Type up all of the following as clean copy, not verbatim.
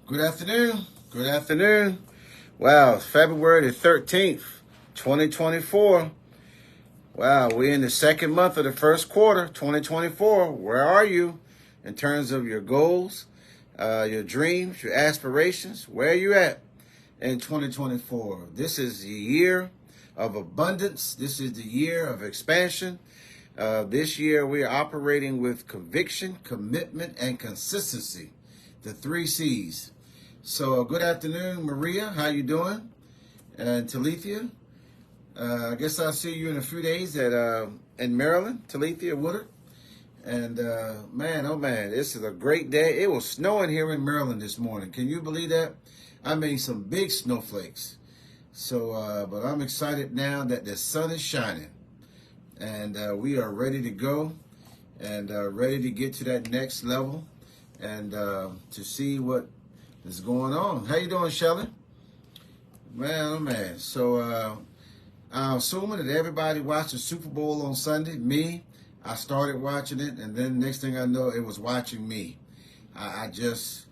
Good afternoon. Good afternoon. Wow, it's February the 13th, 2024. Wow, we're in the second month of the first quarter, 2024. Where are you in terms of your goals, your dreams, your aspirations? Where are you at in 2024? This is the year of abundance. This is the year of expansion. This year we are operating with conviction, commitment, and consistency. The three C's. So good afternoon, Maria. How you doing? And Talithia. I guess I'll see you in a few days at in Maryland, Talithia Woodard. And man, oh man, this is a great day. It was snowing here in Maryland this morning. Can you believe that? I mean, some big snowflakes. So, but I'm excited now that the sun is shining, and we are ready to go, and ready to get to that next level, and to see what is going on. How you doing, Shelly? Man, oh man. So I'm assuming that everybody watched the Super Bowl on Sunday. Me, I started watching it, and then next thing I know, it was watching me. I just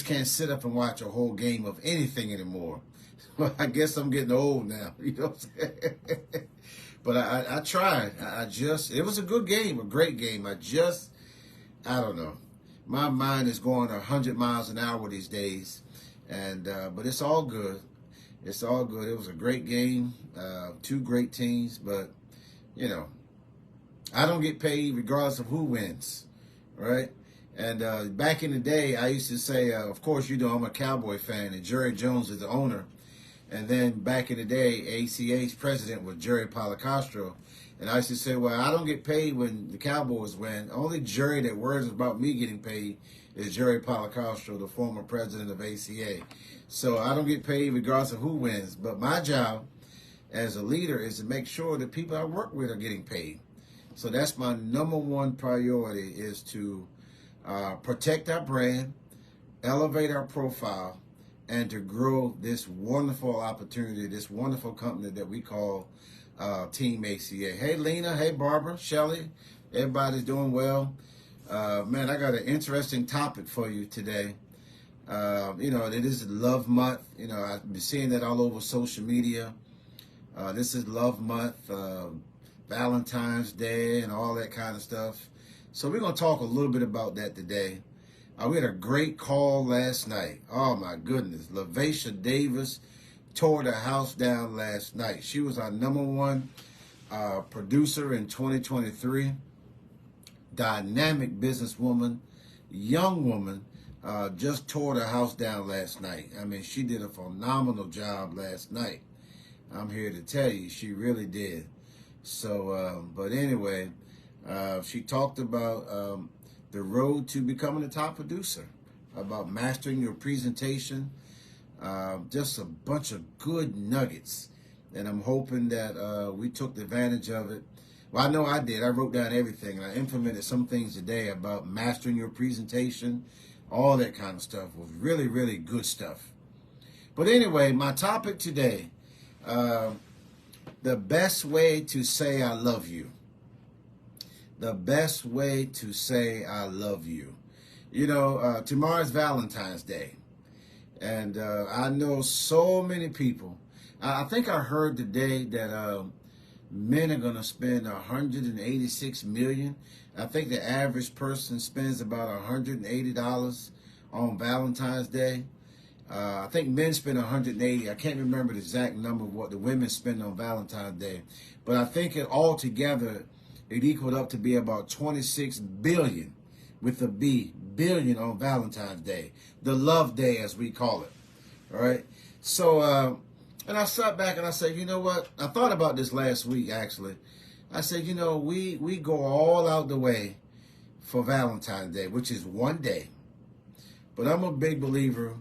can't sit up and watch a whole game of anything anymore. Well, I guess I'm getting old now. You know what I'm saying? But I tried. It was a good game, a great game. I don't know. My mind is going 100 miles an hour these days, and but it's all good. It's all good. It was a great game, two great teams, but you know, I don't get paid regardless of who wins, right? And back in the day, I used to say, of course, you know, I'm a Cowboy fan, and Jerry Jones is the owner. And then back in the day, ACA's president was Jerry Policastro. And I used to say, well, I don't get paid when the Cowboys win. Only Jerry that worries about me getting paid is Jerry Policastro, the former president of ACA. So I don't get paid regardless of who wins. But my job as a leader is to make sure that people I work with are getting paid. So that's my number one priority, is to protect our brand, elevate our profile, and to grow this wonderful opportunity, this wonderful company that we call Team ACA. Hey, Lena. Hey, Barbara. Shelly. Everybody's doing well. Man, I got an interesting topic for you today. You know, it is Love Month. You know, I've been seeing that all over social media. This is Love Month, Valentine's Day, and all that kind of stuff. So we're going to talk a little bit about that today. We had a great call last night. Oh, my goodness. LaVacia Davis tore the house down last night. She was our number one producer in 2023. Dynamic businesswoman, young woman, just tore the house down last night. I mean, she did a phenomenal job last night. I'm here to tell you, she really did. So, but anyway, she talked about the road to becoming a top producer, about mastering your presentation, just a bunch of good nuggets. And I'm hoping that we took advantage of it. Well, I know I did. I wrote down everything. I implemented some things today about mastering your presentation. All that kind of stuff was really, really good stuff. But anyway, my topic today, the best way to say I love you. The best way to say I love you. You know, tomorrow's Valentine's Day. And I know so many people. I think I heard today that men are going to spend $186 million. I think the average person spends about $180 on Valentine's Day. I think men spend $180. I can't remember the exact number of what the women spend on Valentine's Day. But I think it all together, it equaled up to be about 26 billion, with a B, billion, on Valentine's Day, the love day as we call it. All right. So, and I sat back and I said, you know what? I thought about this last week, actually. I said, you know, we go all out the way for Valentine's Day, which is one day. But I'm a big believer,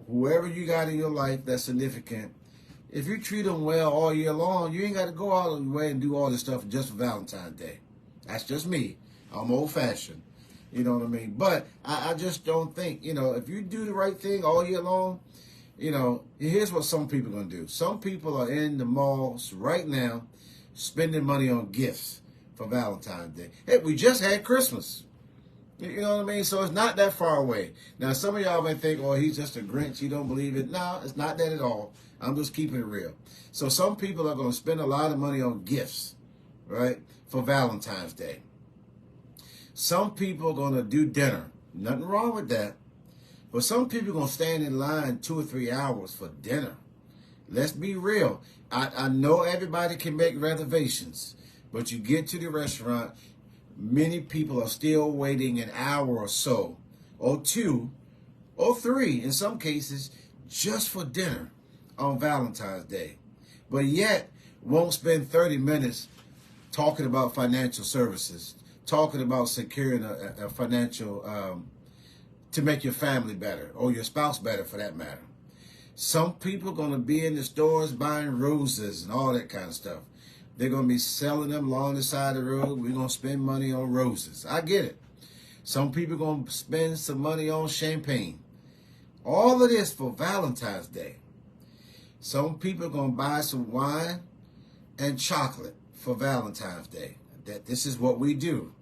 whoever you got in your life that's significant, if you treat them well all year long, you ain't got to go all the way and do all this stuff just for Valentine's Day. That's just me. I'm old-fashioned. You know what I mean? But I just don't think, you know, if you do the right thing all year long, you know, here's what some people are going to do. Some people are in the malls right now spending money on gifts for Valentine's Day. Hey, we just had Christmas. You know what I mean? So it's not that far away. Now, some of y'all may think, oh, he's just a Grinch. He don't believe it. No, it's not that at all. I'm just keeping it real. So some people are going to spend a lot of money on gifts, right, for Valentine's Day. Some people are going to do dinner. Nothing wrong with that. But some people are going to stand in line 2 or 3 hours for dinner. Let's be real. I know everybody can make reservations, but you get to the restaurant, many people are still waiting an hour or so, or 2, or 3 in some cases, just for dinner on Valentine's Day. But yet, won't spend 30 minutes talking about financial services, talking about securing a financial, to make your family better, or your spouse better for that matter. Some people are going to be in the stores buying roses and all that kind of stuff. They're going to be selling them along the side of the road. We're going to spend money on roses. I get it. Some people are going to spend some money on champagne. All of this for Valentine's Day. Some people are going to buy some wine and chocolate for Valentine's Day. This is what we do,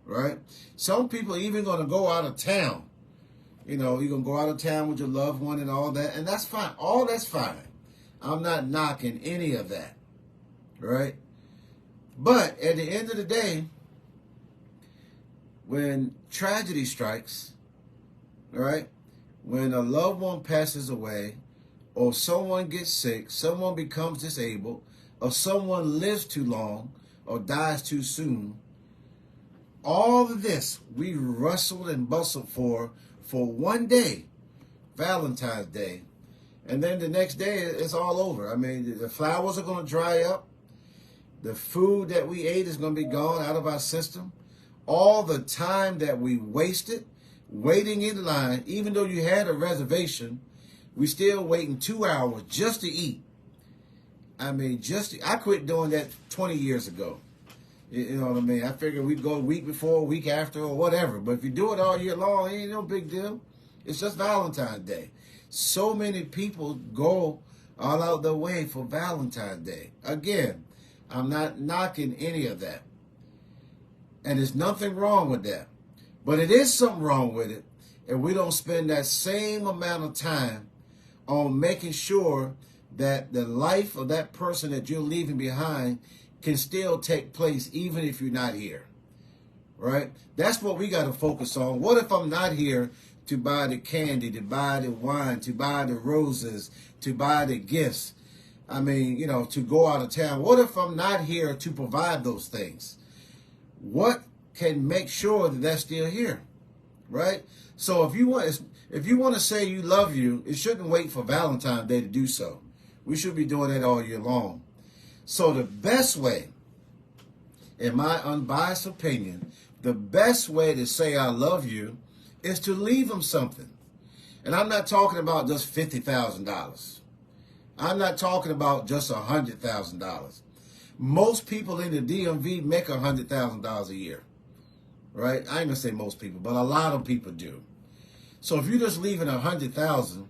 right? Some people are even going to go out of town. You know, you're going to go out of town with your loved one and all that, and that's fine. All that's fine. I'm not knocking any of that, right? But at the end of the day, when tragedy strikes, right, when a loved one passes away, or someone gets sick, someone becomes disabled, or someone lives too long, or dies too soon, all of this we wrestled and bustled for one day, Valentine's Day, and then the next day it's all over. I mean, the flowers are going to dry up. The food that we ate is going to be gone out of our system. All the time that we wasted waiting in line, even though you had a reservation, we still waiting 2 hours just to eat. I mean, I quit doing that 20 years ago. You know what I mean? I figured we'd go a week before, a week after, or whatever. But if you do it all year long, it ain't no big deal. It's just Valentine's Day. So many people go all out their way for Valentine's Day. Again, I'm not knocking any of that. And there's nothing wrong with that. But it is something wrong with it if we don't spend that same amount of time on making sure that the life of that person that you're leaving behind can still take place even if you're not here, right? That's what we got to focus on. What if I'm not here to buy the candy, to buy the wine, to buy the roses, to buy the gifts? I mean, you know, to go out of town. What if I'm not here to provide those things? What can make sure that that's still here, right? So if you want to say you love you, it shouldn't wait for Valentine's Day to do so. We should be doing that all year long. So the best way, in my unbiased opinion, the best way to say I love you is to leave them something. And I'm not talking about just $50,000. I'm not talking about just $100,000. Most people in the DMV make $100,000 a year, right? I ain't gonna say most people, but a lot of people do. So if you're just leaving $100,000,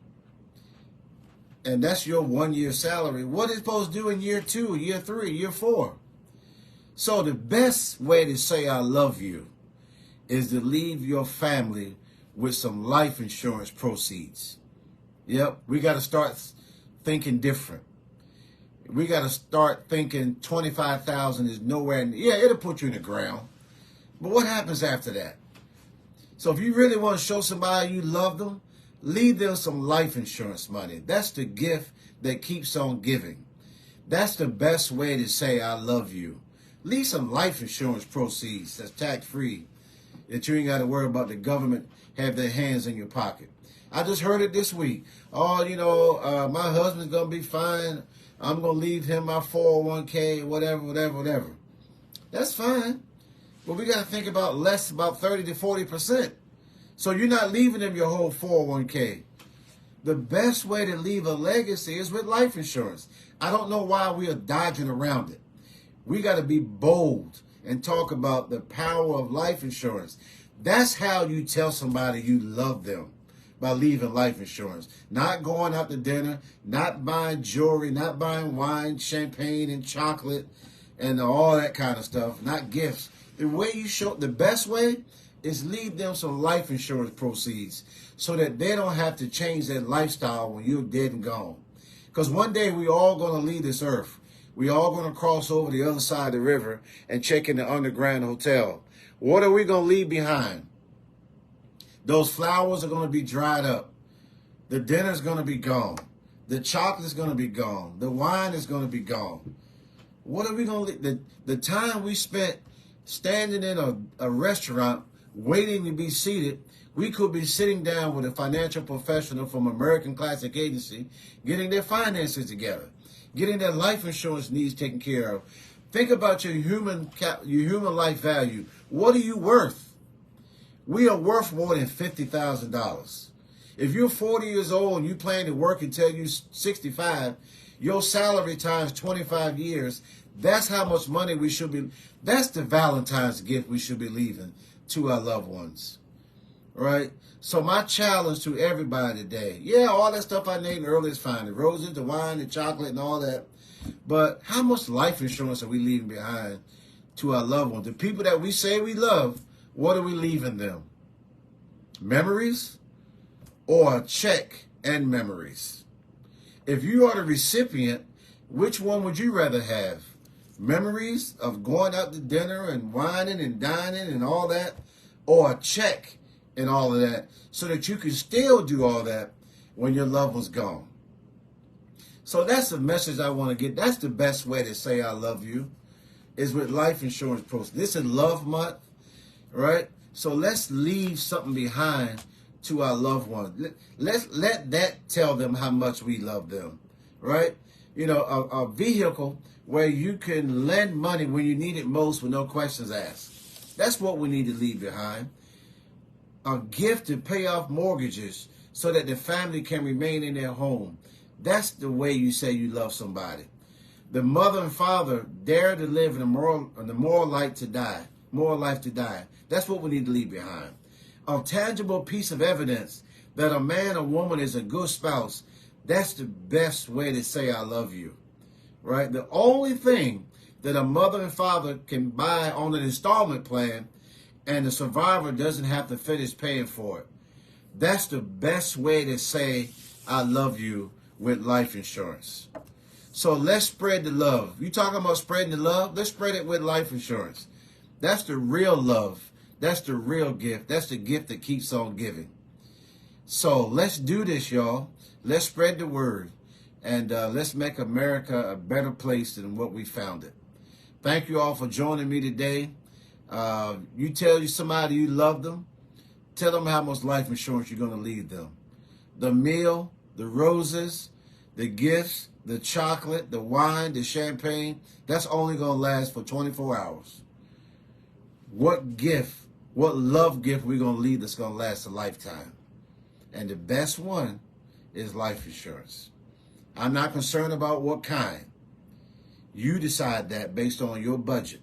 and that's your 1 year salary, what is it supposed to do in year 2, year 3, year 4? So the best way to say I love you is to leave your family with some life insurance proceeds. Yep, we got to start thinking different. We got to start thinking 25,000 is nowhere. Yeah, it'll put you in the ground. But what happens after that? So if you really want to show somebody you love them, leave them some life insurance money. That's the gift that keeps on giving. That's the best way to say I love you. Leave some life insurance proceeds that's tax-free, that you ain't got to worry about the government have their hands in your pocket. I just heard it this week. Oh, you know, my husband's going to be fine. I'm going to leave him my 401k, whatever. That's fine. But we got to think about about 30 to 40%. So you're not leaving them your whole 401k. The best way to leave a legacy is with life insurance. I don't know why we are dodging around it. We got to be bold and talk about the power of life insurance. That's how you tell somebody you love them, by leaving life insurance. Not going out to dinner, not buying jewelry, not buying wine, champagne, and chocolate, and all that kind of stuff, not gifts. The way you show, the best way is leave them some life insurance proceeds so that they don't have to change their lifestyle when you're dead and gone. Because one day we all going to leave this earth. We all going to cross over the other side of the river and check in the underground hotel. What are we going to leave behind? Those flowers are going to be dried up. The dinner's going to be gone. The chocolate's going to be gone. The wine is going to be gone. What are we going to leave? The time we spent standing in a restaurant waiting to be seated, we could be sitting down with a financial professional from American Classic Agency, getting their finances together, getting their life insurance needs taken care of. Think about your human life value. What are you worth? We are worth more than $50,000. If you're 40 years old and you plan to work until you're 65, your salary times 25 years, that's how much money we should be. That's the Valentine's gift we should be leaving to our loved ones. Right? So my challenge to everybody today, yeah, all that stuff I named earlier is fine. The roses, the wine, the chocolate, and all that. But how much life insurance are we leaving behind to our loved ones? The people that we say we love, what are we leaving them? Memories or a check and memories? If you are the recipient, which one would you rather have? Memories of going out to dinner and whining and dining and all that, or a check and all of that, so that you can still do all that when your loved one's gone? So that's the message I want to get. That's the best way to say I love you, is with life insurance proceeds. This is Love Month, right? So let's leave something behind to our loved ones. Let that tell them how much we love them, right? You know, a vehicle where you can lend money when you need it most with no questions asked. That's what we need to leave behind. A gift to pay off mortgages so that the family can remain in their home. That's the way you say you love somebody. The mother and father dare to live in the moral life to die. Moral life to die. That's what we need to leave behind. A tangible piece of evidence that a man or woman is a good spouse. That's the best way to say I love you. Right? The only thing that a mother and father can buy on an installment plan and the survivor doesn't have to finish paying for it. That's the best way to say I love you with life insurance. So let's spread the love. You talking about spreading the love? Let's spread it with life insurance. That's the real love. That's the real gift. That's the gift that keeps on giving. So let's do this, y'all. Let's spread the word. And let's make America a better place than what we found it. Thank you all for joining me today. You tell somebody you love them. Tell them how much life insurance you're going to leave them. The meal, the roses, the gifts, the chocolate, the wine, the champagne, that's only going to last for 24 hours. What gift, what love gift we're going to leave that's going to last a lifetime? And the best one is life insurance. I'm not concerned about what kind. You decide that based on your budget.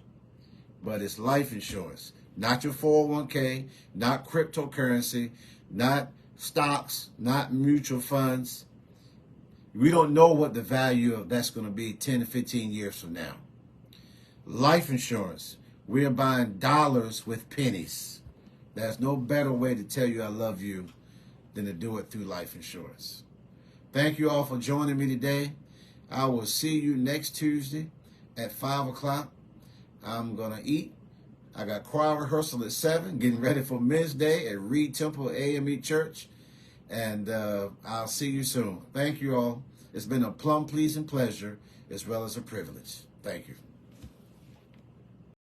But it's life insurance, not your 401k, not cryptocurrency, not stocks, not mutual funds. We don't know what the value of that's going to be 10 to 15 years from now. Life insurance, we're buying dollars with pennies. There's no better way to tell you I love you than to do it through life insurance. Thank you all for joining me today. I will see you next Tuesday at 5 o'clock. I'm going to eat. I got choir rehearsal at 7, getting ready for Men's Day at Reed Temple AME Church. And I'll see you soon. Thank you all. It's been a plum-pleasing pleasure as well as a privilege. Thank you.